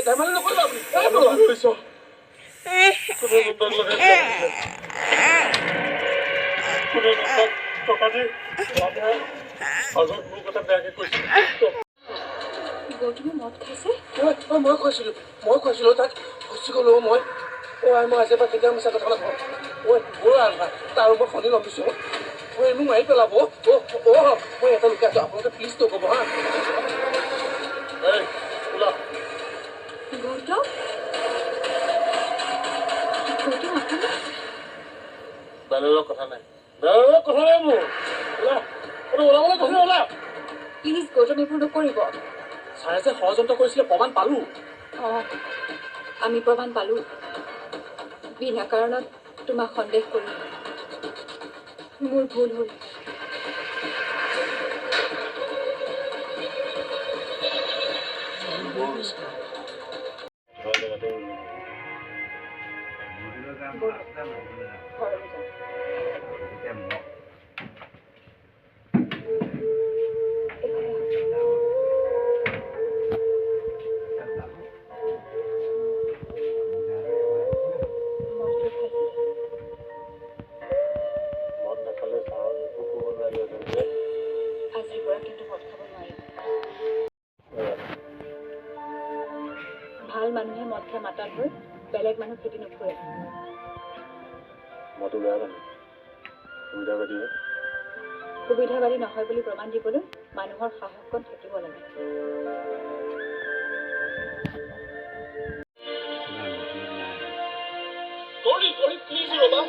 ধেমালি নকৰিবা আপুনি তুমি মদ খাইছে মই কৈছিলো তাক গুচি গ'লো মই আজি পৰা কেতিয়াও মিছা কথা নকওঁ তাৰ মই খনি লম্বিছো মোক মাৰি পেলাব মই এটা লুকাই আছো আপোনালোকে প্লিজ নক'ব হা গৌতম বেলেগৰ কথা নাই মোৰ ওলাবলৈ কৈছে ওলা প্লিজ গৌতম এইবোৰ নকৰিব ছাৰে যে ষড়যন্ত্ৰ কৰিছিলে প্ৰমাণ পালো আমি প্ৰমাণ পালো বিনা কাৰণত তোমাক সন্দেহ কৰি মোৰ ভুল হ'ল আজিৰ পৰা কিন্তু মদ খাব নোৱাৰিম ভাল মানুহে মদ খাই মাতাল হৈ বেলেগ মানুহ খেতি নুফুৰে মইতো বেয়া মানুহ সুবিধাবাদী নহয় বুলি প্ৰমাণ দিবলৈ মানুহৰ সাহসকণ থাকিব লাগে প্লিজ ৰবা